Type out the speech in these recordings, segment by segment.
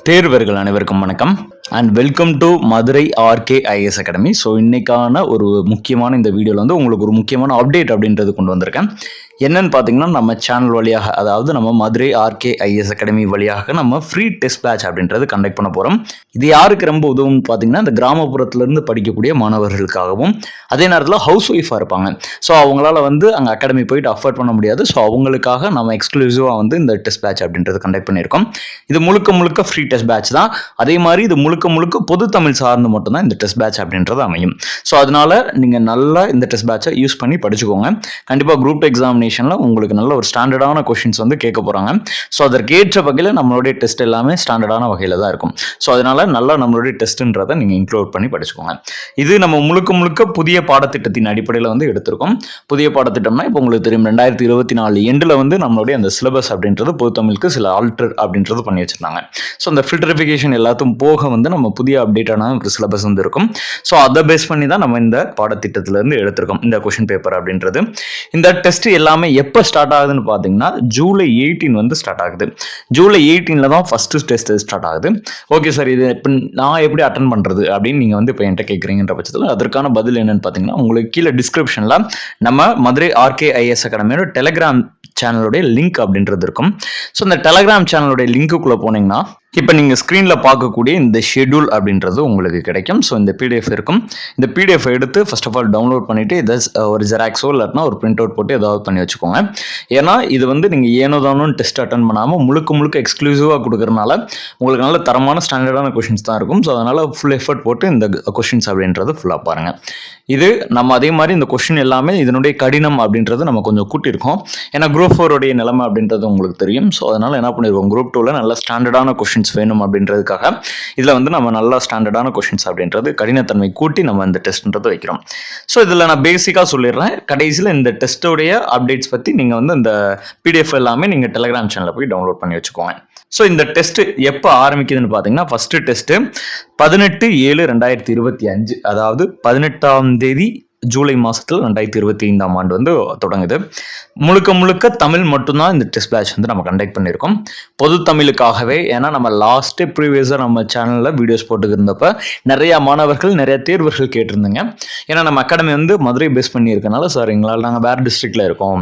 தேர்வர்கள் அனைவருக்கும் வணக்கம் and welcome to Madurai RK IAS academy. So இன்னைக்கான ஒரு முக்கியமான இந்த வீடியோவில் வந்து உங்களுக்கு ஒரு முக்கியமான அப்டேட் அப்படின்றது கொண்டு வந்திருக்கேன். என்னன்னு பார்த்தீங்கன்னா, நம்ம சேனல் வழியாக, அதாவது நம்ம மதுரை ஆர்கே ஐஎஸ் அகாடமி வழியாக நம்ம ஃப்ரீ டெஸ்ட் பேட்ச் அப்படின்றது கண்டக்ட் பண்ண போகிறோம். இது யாருக்கு ரொம்ப உதவும்னு பார்த்தீங்கன்னா, இந்த கிராமப்புறத்துலேருந்து படிக்கக்கூடிய மாணவர்களுக்காகவும், அதே நேரத்தில் ஹவுஸ் ஒய்ஃபாக இருப்பாங்க. ஸோ அவங்களால வந்து அங்கே அகாடமி போயிட்டு அஃபோர்ட் பண்ண முடியாது. ஸோ அவங்களுக்காக நம்ம எக்ஸ்க்ளூசிவாக வந்து இந்த டெஸ்ட் பேட்ச் அப்படின்றது கண்டக்ட் பண்ணியிருக்கோம். இது முழுக்க ஃப்ரீ டெஸ்ட் பேட்ச் தான். அதே மாதிரி இது முழுக்க பொது தமிழ் சார்ந்து மட்டும்தான் இந்த டெஸ்ட் பேட்ச் அப்படின்றது அமையும். ஸோ அதனால நீங்கள் நல்லா இந்த டெஸ்ட் பேட்சை யூஸ் பண்ணி படிச்சுக்கோங்க. கண்டிப்பாக குரூப் எக்ஸாமினேஷனில் உங்களுக்கு நல்ல ஒரு ஸ்டாண்டர்டான கொஷின்ஸ் வந்து கேட்க போகிறாங்க. ஸோ அதற்கேற்ற வகையில் நம்மளுடைய டெஸ்ட் எல்லாமே ஸ்டாண்டர்டான வகையில் தான் இருக்கும். ஸோ அதனால நல்லா நம்மளுடைய டெஸ்ட்டுன்றதை நீங்கள் இன்க்ளூட் பண்ணி படிச்சுக்கோங்க. இது நம்ம முழுக்க புதிய பாடத்திட்டத்தின் அடிப்படையில் வந்து எடுத்திருக்கோம். புதிய பாடத்திட்டம்னா இப்போ உங்களுக்கு தெரியும், 2024 எண்டில் வந்து நம்மளுடைய அந்த சிலபஸ் அப்படின்றது பொது தமிழுக்கு சில ஆல்டர் அப்படின்றது பண்ணி வச்சிருந்தாங்க. ஸோ அந்த ஃபில்டரிஃபிகேஷன் எல்லாத்தையும் போக வந்து நம்ம புதிய அப்டேட்டான ஒரு சிலபஸ் வந்து இருக்கும். ஸோ அதை பேஸ் பண்ணி தான் நம்ம இந்த பாடத்திட்டத்திலேருந்து எடுத்திருக்கோம் இந்த கொஷின் பேப்பர் அப்படின்றது. இந்த டெஸ்ட் எல்லாமே எப்போ ஸ்டார்ட் ஆகுதுன்னு பார்த்தீங்கன்னா, ஜூலை 18 வந்து ஸ்டார்ட் ஆகுது. ஜூலை 18 தான் ஃபர்ஸ்ட் டெஸ்ட் ஸ்டார்ட் ஆகுது. ஓகே சார், இது இப்போ நான் எப்படி அட்டன் பண்ணுறது அப்படின்னு நீங்கள் வந்து இப்போ என்கிட்ட கேட்குறீங்கன்ற பட்சத்தில் அதற்கான பதில் என்னன்னு பார்த்தீங்கன்னா, உங்களுக்கு கீழே டிஸ்கிரிப்ஷனில் நம்ம மதுரை ஆர்கே ஐஎஸ் அகாடமியோட டெலிகிராம் சேனலுடைய லிங்க் அப்படின்றது இருக்கும். ஸோ இந்த டெலிகிராம் சேனலுடைய லிங்க்குள்ளே போனீங்கன்னா, இப்போ நீங்கள் ஸ்க்ரீனில் பார்க்கக்கூடிய இந்த ஷெட்யூல் அப்படின்றது உங்களுக்கு கிடைக்கும். ஸோ இந்த பிடிஎஃப் இருக்கும். இந்த பிடிஎஃப் எடுத்து ஃபர்ஸ்ட் ஆஃப் ஆல் டவுன்லோட் பண்ணிவிட்டு இதை ஒரு ஜெராக்ஸோ இல்லாட்டினா ஒரு பிரிண்ட் அவுட் போட்டு ஏதாவது பண்ணி வச்சுக்கோங்க. ஏன்னா இது வந்து நீங்கள் ஏனோ தானோ டெஸ்ட் அட்டன் பண்ணாமல் முழுக்க எக்ஸ்க்ளூசிவாக கொடுக்குறதுனால உங்களுக்கு நல்ல தரமான ஸ்டாண்டர்டான கொஷின்ஸ் தான் இருக்கும். ஸோ அதனால் ஃபுல் எஃபர்ட் போட்டு இந்த கொஷின்ஸ் அப்படின்றது ஃபுல்லாக பாருங்கள். இது நம்ம அதே மாதிரி இந்த கொஷின் எல்லாமே இதனுடைய கடினம் அப்படின்றது நம்ம கொஞ்சம் கூட்டியிருக்கோம். ஏன்னா குரூப் 4 நிலைமை அப்படின்றது உங்களுக்கு தெரியும். ஸோ அதனால் என்ன பண்ணியிருக்கோம், குரூப் 2ல் நல்ல ஸ்டாண்டர்டான கொஷின்ஸ் வேணும் அப்படின்றதுக்காக இதில் வந்து நம்ம நல்ல ஸ்டாண்டர்டான கொஷின்ஸ் அப்படின்றது கடினத்தன்மை கூட்டி நம்ம இந்த டெஸ்ட்ன்றது வைக்கிறோம். ஸோ இதில் நான் பேசிக்காக சொல்லிடுறேன். கடைசியில் இந்த டெஸ்ட்டோடைய அப்டேட்ஸ் பற்றி நீங்கள் வந்து இந்த பிடிஎஃப் எல்லாமே நீங்கள் டெலிகிராம் சேனலில் போய் டவுன்லோட் பண்ணி வச்சுக்கோங்க. ஸோ இந்த டெஸ்ட் எப்போ ஆரம்பிக்குதுன்னு பார்த்தீங்கன்னா, ஃபர்ஸ்ட் டெஸ்ட்டு 18/7/2025, அதாவது 18ஆம் தேதி ஜூலை மாதத்தில் 2025ஆம் ஆண்டு வந்து தொடங்குது. முழுக்க தமிழ் மட்டும்தான் இந்த டெஸ்ட் பேட்ச் வந்து நம்ம கண்டக்ட் பண்ணியிருக்கோம், பொது தமிழுக்காகவே. ஏன்னா நம்ம லாஸ்ட்டு ப்ரீவியஸாக நம்ம சேனலில் வீடியோஸ் போட்டுக்கிருந்தப்ப நிறைய மாணவர்கள் நிறைய தேர்வர்கள் கேட்டிருந்தீங்க. ஏன்னா நம்ம அகாடமி வந்து மதுரை பேஸ் பண்ணியிருக்கனால, சார் எங்களால் நாங்கள் வேறு டிஸ்ட்ரிக்டில் இருக்கோம்,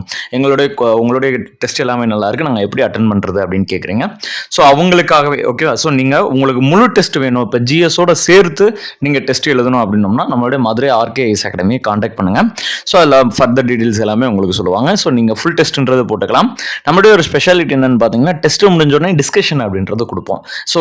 உங்களுடைய டெஸ்ட் எல்லாமே நல்லா இருக்குது, நாங்கள் எப்படி அட்டன் பண்ணுறது அப்படின்னு கேட்குறீங்க. ஸோ அவங்களுக்காகவே ஓகேவா. ஸோ நீங்கள் உங்களுக்கு முழு டெஸ்ட் வேணும், இப்போ ஜிஎஸோட சேர்த்து நீங்கள் டெஸ்ட் எழுதணும் அப்படின்னோம்னா நம்மளுடைய Madurai RK IAS academy contact பண்ணுங்க. ஸோ அதில் ஃபர்தர் டீடைல்ஸ் எல்லாமே உங்களுக்கு சொல்லுவாங்க. ஸோ நீங்கள் ஃபுல் டெஸ்ட்ன்றது போட்டுக்கலாம். நம்மளுடைய ஒரு ஸ்பெஷாலிட்டி என்னன்னு பார்த்தீங்கன்னா, டெஸ்ட் முடிஞ்சோடனே டிஸ்கஷன் அப்படின்றது கொடுப்போம். ஸோ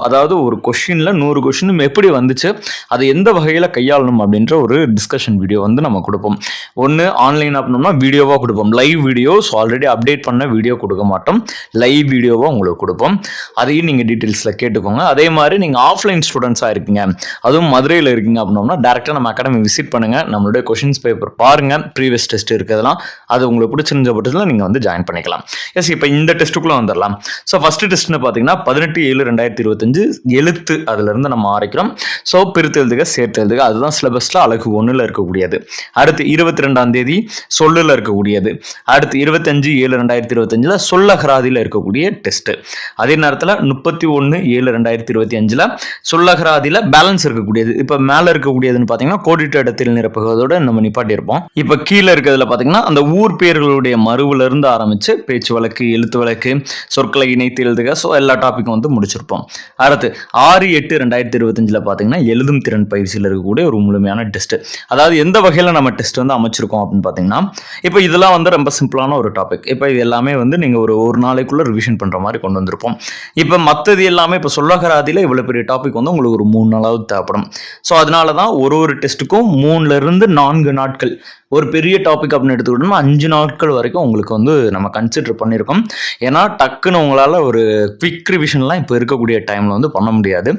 அதாவது ஒரு கொஷினில் 100 கொஷினும் எப்படி வந்துச்சு, அதை எந்த வகையில் கையாளணும் அப்படின்ற ஒரு டிஸ்கஷன் வீடியோ வந்து நம்ம கொடுப்போம். ஒன்று ஆன்லைன் அப்படின்னா வீடியோவாக கொடுப்போம், live video. So already update பண்ண வீடியோ கொடுக்க மாட்டோம், லைவ் வீடியோவாக உங்களுக்கு கொடுப்போம். அதையும் நீங்கள் டீட்டெயில்ஸில் கேட்டுக்கோங்க. அதே மாதிரி நீங்கள் ஆஃப்லைன் ஸ்டூடெண்ட்ஸாக இருக்கீங்க, அதுவும் மதுரையில் இருக்கீங்க அப்படின்னோம்னா டேரெக்டாக நம்ம அகாடமி விசிட் பண்ணுங்கள், நம்மளுடைய கொஷின்ஸ் பேப்பர் பாருங்க, ப்ரீவியஸ் டெஸ்ட் இருக்கிறதுலாம் அது உங்களுக்கு பிடிச்சிருந்த பட்சத்தில் நீங்கள் வந்து ஜாயின் பண்ணிக்கலாம். எஸ், இப்போ இந்த டெஸ்ட்டுக்குள்ளே வந்துடலாம். ஸோ ஃபர்ஸ்ட் டெஸ்ட்னு பார்த்தீங்கன்னா 18/7/2025 எழுத்து, அதுலேருந்து நம்ம ஆரம்பிக்கிறோம். ஸோ பிரித்து எழுதுக, சேர்த்து எழுதுக, அதுதான் சிலபஸில் அழகு 1ல் இருக்கக்கூடியது. அடுத்து 22ஆம் தேதி சொல்லில் இருக்கக்கூடியது. அடுத்து 25/7/2025 சொல்லகராதியில் இருக்கக்கூடிய டெஸ்ட்டு. அதே நேரத்தில் 31/7/2025 சொல்லகராதியில் பேலன்ஸ் இருக்கக்கூடியது. இப்போ மேலே இருக்கக்கூடியதுன்னு பார்த்தீங்கன்னா கோடிட்ட இடத்தில் நிரப்புவதோட நம்ம நிப்பாட்டியிருப்போம். இப்போ கீழே இருக்கிறதுல பார்த்தீங்கன்னா அந்த ஊர் பேர்களுடைய மறுவுல இருந்து ஆரம்பிச்சு பேச்சு வழக்கு, எழுத்து வழக்கு, சொற்களை இணைத்து எழுதுக, ஸோ எல்லா டாப்பிக்கும் வந்து முடிச்சிருப்போம். அடுத்து 6/8/2025 பார்த்தீங்கன்னா எழுதும் திறன் பயிற்சியில் இருக்கக்கூடிய ஒரு முழுமையான டெஸ்ட். அதாவது எந்த வகையில் நம்ம டெஸ்ட் வந்து அமைச்சிருக்கோம் அப்படின்னு பார்த்தீங்கன்னா, இப்போ இதெல்லாம் வந்து ரொம்ப சிம்பிளான ஒரு டாபிக். இப்போ இது எல்லாமே வந்து நீங்கள் ஒரு நாளைக்குள்ள ரிவிஷன் பண்ணுற மாதிரி கொண்டு வந்திருப்போம். இப்போ மற்றது எல்லாமே இப்போ சொல்லகராதியில் இவ்வளோ பெரிய டாபிக் வந்து உங்களுக்கு ஒரு 3 நாளாவது தேவைப்படும். ஸோ அதனால தான் ஒரு டெஸ்ட்டுக்கும் 3-4 நாட்கள், ஒரு பெரிய டாபிக் அப்படின்னு எடுத்துக்கிட்டோம்னா 5 நாட்கள் வரைக்கும் உங்களுக்கு வந்து நம்ம கன்சிடர் பண்ணியிருக்கோம். ஏன்னா டக்குன்னு உங்களால் ஒரு குவிக் ரிவிஷன்லாம் இப்போ இருக்கக்கூடிய டைமில் வந்து பண்ண முடியாது.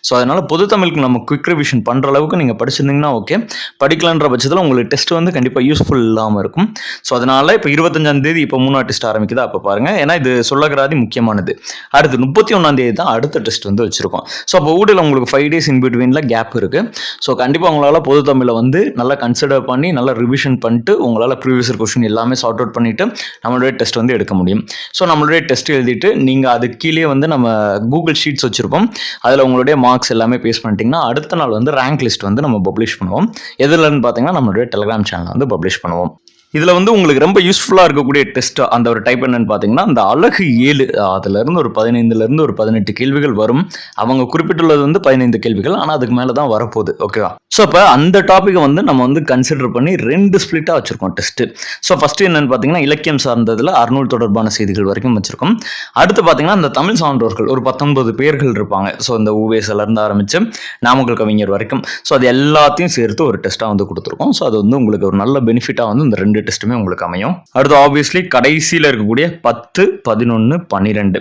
ஸோ அதனால் பொது தமிழுக்கு நம்ம குவிக் ரிவிஷன் பண்ணுற அளவுக்கு நீங்கள் படிச்சிருந்தீங்கன்னா ஓகே, படிக்கலான்ற பட்சத்தில் உங்களுக்கு டெஸ்ட் வந்து கண்டிப்பாக யூஸ்ஃபுல் இல்லாமல் இருக்கும். ஸோ அதனால் இப்போ 25ஆம் தேதி இப்போ 3ஆவது டெஸ்ட் ஆரம்பிக்குதா, அப்போ பாருங்கள். ஏன்னா இது சொல்லகராதி முக்கியமானது. அடுத்து 31ஆம் தேதி தான் அடுத்த டெஸ்ட் வந்து வச்சுருக்கோம். ஸோ அப்போ ஊடியில் உங்களுக்கு 5 days இன் பிட்வீனில் கேப் இருக்குது. ஸோ கண்டிப்பாக உங்களால் பொது தமிழை வந்து நல்லா கன்சிடர் பண்ணி நல்லா ரிவிஷன் கொஷின் பண்ணிட்டு உங்களால் ப்ரீவியஸ் கொஷின் எல்லாமே சார்ட் அவுட் பண்ணிவிட்டு நம்மளுடைய டெஸ்ட் வந்து எடுக்க முடியும். ஸோ நம்மளுடைய டெஸ்ட் எழுதிட்டு நீங்கள் அது கீழே வந்து நம்ம கூகுள் ஷீட்ஸ் வச்சுருப்போம். அதில் உங்களுடைய மார்க்ஸ் எல்லாமே பேஸ் பண்ணிட்டீங்கன்னா அடுத்த நாள் வந்து ரேங்க் லிஸ்ட் வந்து நம்ம பப்ளிஷ் பண்ணுவோம். எதுலன்னு பார்த்தீங்கன்னா நம்மளுடைய டெலிகிராம் சேனல் வந்து பப்ளிஷ் பண்ணுவோம். இதில் வந்து உங்களுக்கு ரொம்ப யூஸ்ஃபுல்லாக இருக்கக்கூடிய டெஸ்ட் அந்த ஒரு டைப் என்னன்னு பார்த்தீங்கன்னா அந்த அழகு 7 அதுலேருந்து ஒரு 15லேருந்து ஒரு 18 கேள்விகள் வரும். அவங்க குறிப்பிட்டுள்ளது வந்து 15 கேள்விகள், ஆனால் அதுக்கு மேலே தான் வரப்போகுது. ஓகேவா? ஸோ அப்போ அந்த டாப்பிக்கை வந்து நம்ம வந்து கன்சிடர் பண்ணி 2 ஸ்பிளிட்டாக வச்சுருக்கோம் டெஸ்ட்டு. ஸோ ஃபஸ்ட்டு என்னென்னு பார்த்தீங்கன்னா இலக்கியம் சார்ந்ததில் அறுநூறு தொடர்பான செய்திகள் வரைக்கும் வச்சுருக்கோம். அடுத்து பார்த்தீங்கன்னா இந்த தமிழ் சான்றோர்கள் ஒரு 19 பேர்கள் இருப்பாங்க. ஸோ இந்த ஊவேசிலேருந்து ஆரம்பித்து நாமக்கல் கவிஞர் வரைக்கும். ஸோ அது எல்லாத்தையும் சேர்த்து ஒரு டெஸ்ட்டாக வந்து கொடுத்துருக்கோம். ஸோ அது வந்து உங்களுக்கு ஒரு நல்ல பெனிஃபிட்டாக வந்து இந்த 2 டெஸ்ட்டுமே உங்களுக்கு அமையும். அடுத்து ஆப்வியஸ்லி கடைசியில் இருக்கக்கூடிய 10, 11, 12.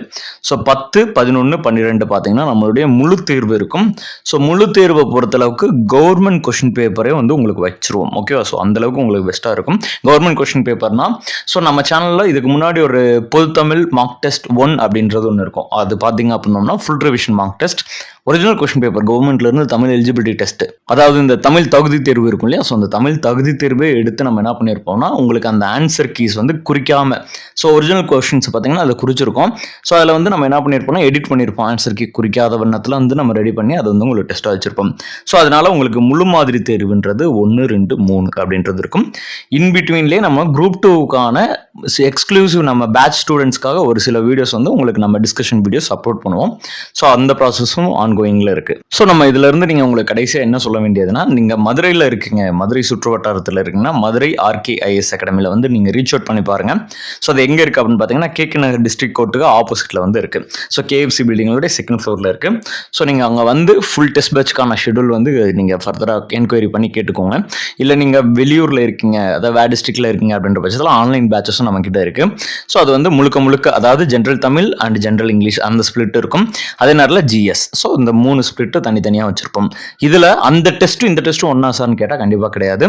ஸோ 10, 11, 12 பார்த்தீங்கன்னா நம்மளுடைய முழு தேர்வு இருக்கும். ஸோ முழு தேர்வை பொறுத்தளவுக்கு கவர்மெண்ட் கொஷின் பேப்பரே வந்து உங்களுக்கு வச்சிருவோம். ஓகேவா? ஸோ அந்தளவுக்கு உங்களுக்கு பெஸ்ட்டாக இருக்கும். கவர்மெண்ட் கொஷின் பேப்பர்னா ஸோ நம்ம சேனலில் இதுக்கு முன்னாடி ஒரு பொதுத்தமிழ் மார்க் டெஸ்ட் 1 அப்படின்றது ஒன்று இருக்கும். அது பார்த்தீங்க அப்படின்னோம்னா full revision mark test, original question paper கவர்மெண்ட்லேருந்து தமிழ் எலிஜிபிலிட்டி டெஸ்ட், அதாவது இந்த தமிழ் தகுதி தேர்வு இருக்கும் இல்லையா? ஸோ அந்த தமிழ் தகுதி தேர்வை எடுத்து நம்ம என்ன பண்ணியிருப்போம்னா உங்களுக்கு அந்த ஆன்சர் கீஸ் வந்து குறிக்காம, ஸோ ஒரிஜினல் கொஷின்ஸ் பார்த்தீங்கன்னா அதை குறிச்சிருக்கோம். ஸோ அதில் வந்து நம்ம என்ன பண்ணியிருப்போம்னா எடிட் பண்ணியிருப்போம். ஆன்சர் கீ குறிக்காத வண்ணத்தில் வந்து நம்ம ரெடி பண்ணி அதை வந்து உங்களுக்கு டெஸ்ட்டாக வச்சிருப்போம். ஸோ அதனால உங்களுக்கு முழு மாதிரி தேர்வுன்றது 1, 2, 3 அப்படின்றது இருக்கும். இன்பிட்வீன்லேயே நம்ம குரூப் 2க்கான எக்ஸ்க்ளூசிவ் நம்ம பேட்ச் ஸ்டூடெண்ட்ஸ்க்காக ஒரு சில வீடியோஸ் வந்து உங்களுக்கு நம்ம டிஸ்கஷன் வீடியோஸ் அப்லோட் பண்ணுவோம். ஸோ அந்த ப்ராசஸும் ஆன்கோயிங்கில் இருக்குது. ஸோ நம்ம இதிலேருந்து நீங்கள் உங்களுக்கு கடைசியாக என்ன சொல்ல வேண்டியதுன்னா, நீங்கள் மதுரையில் இருக்கீங்க, மதுரை சுற்று வட்டாரத்தில் இருக்கீங்கன்னா மதுரை RKIS அகாடமியில் வந்து நீங்கள் ரீச் அவுட் பண்ணி பாருங்கள். ஸோ அது எங்கே இருக்குது அப்படின்னு பார்த்தீங்கன்னா KK நகர் டிஸ்ட்ரிக்ட் கோர்ட்டுக்கு ஆப்போசிட்டில் வந்து இருக்குது. ஸோ KFC பில்டிங்களோட செகண்ட் ஃப்ளோரில் இருக்குது. ஸோ நீங்கள் அங்கே வந்து ஃபுல் டெஸ்ட் பேட்ச்க்கான ஷெடியூல் வந்து நீங்கள் ஃபர்தராக என்கொயரி பண்ணி கேட்டுக்கோங்க. இல்லை நீங்கள் வெளியூரில் இருக்கீங்க, அதாவது வேறு டிஸ்ட்ரிக்டில் இருக்கீங்க அப்படின்ற பட்சத்தில் ஆன்லைன் பேட்சஸும் நம்மக்கிட்ட இருக்குது. ஸோ அது வந்து முழுக்க அதாவது general Tamil and general English அந்த ஸ்பிளிட் இருக்கும். அதே நேரத்தில் GS. ஸோ இந்த 3 ஸ்பிளிட்டு தனித்தனியாக வச்சுருப்போம். இதில் அந்த டெஸ்ட்டும் இந்த டெஸ்ட்டும் ஒன்றா சார்னு கேட்டால் கண்டிப்பாக கிடையாது.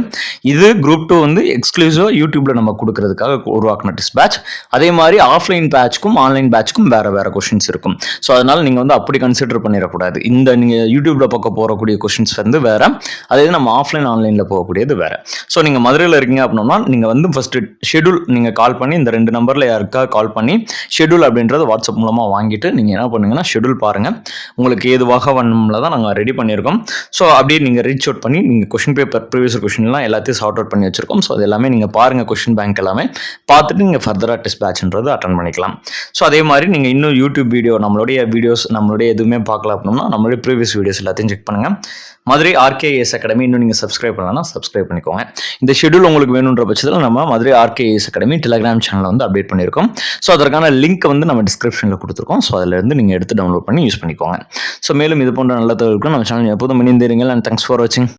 இது குரூப் 2 வந்து எக்ஸ்க்ளூசிவாக யூடியூப்பில் நம்ம கொடுக்கறதுக்காக உருவாக்கின டெஸ்ட் பேட்ச். அதே மாதிரி ஆஃப்லைன் பேட்ச்க்கும் ஆன்லைன் பேட்ச்க்கும் வேறு கொஷின்ஸ் இருக்கும். ஸோ அதனால் நீங்கள் வந்து அப்படி கன்சிடர் பண்ணிடக்கூடாது. இந்த நீங்கள் யூடியூப்பில் பார்க்க போகக்கூடிய கொஷின்ஸ் வந்து வேறு, அதே நம்ம ஆஃப்லைன் ஆன்லைனில் போகக்கூடியது வேறு. ஸோ நீங்கள் மதுரையில் இருக்கீங்க அப்படின்னா நீங்கள் வந்து ஃபஸ்ட்டு ஷெடியூல் நீங்கள் கால் பண்ணி இந்த 2 நம்பரில் யாருக்கா கால் பண்ணி ஷெடியூல் அப்படின்றத வாட்ஸ்அப் மூலமாக வாங்கிட்டு நீங்கள் என்ன பண்ணுங்கன்னா ஷெடியூல் பாருங்கள். உங்களுக்கு ஏதுவாக வண்ணமில் தான் நாங்கள் ரெடி பண்ணியிருக்கோம். ஸோ அப்படியே நீங்கள் ரீச் அவுட் பண்ணி நீங்கள் கொஷின் பேப்பர் ப்ரீவியஸ் கொஷின்லாம் எல்லாத்தையும் சார்ட் அவுட் பண்ணி வச்சிருக்கோம். ஸோ அது எல்லாமே நீங்கள் பாருங்கள், கொஷின் பேங்க் எல்லாமே பார்த்துட்டு நீங்கள் ஃபர்தராக டெஸ்ட் பேட்ச்ன்றது அட்டன் பண்ணிக்கலாம். ஸோ அதே மாதிரி நீங்கள் இன்னும் யூடியூப் வீடியோ நம்மளுடைய வீடியோஸ் நம்மளுடைய எதுவுமே பார்க்கல அப்படின்னா நம்மளுடைய ப்ரீவியஸ் வீடியோஸ் எல்லாத்தையும் செக் பண்ணுங்கள். மதுரை RKIS அகாடமி இன்னும் நீங்கள் சப்ஸ்கிரைப் பண்ணலாம், சப்ஸ்கிரைப் பண்ணிக்கோங்க. இந்த ஷெடியூல் உங்களுக்கு வேணுன்ற பட்சத்தில் நம்ம மதுரை RKIS அகாடமி டெலிகிராம் சேனலில் வந்து அப்டேட் பண்ணியிருக்கோம். ஸோ அதற்கான லிங்க் வந்து நம்ம டிஸ்கிரிப்ஷனில் கொடுத்துருக்கோம். ஸோ அதிலிருந்து நீங்கள் எடுத்து டவுன்லோட் பண்ணி யூஸ் பண்ணிக்கோங்க. ஸோ மேலும் இது போன்ற நல்ல தகவலுக்கு நம்ம சேனல் எப்போதும் இணைந்திருங்கள். அண்ட் தேங்க்ஸ் ஃபார் வாட்சிங்.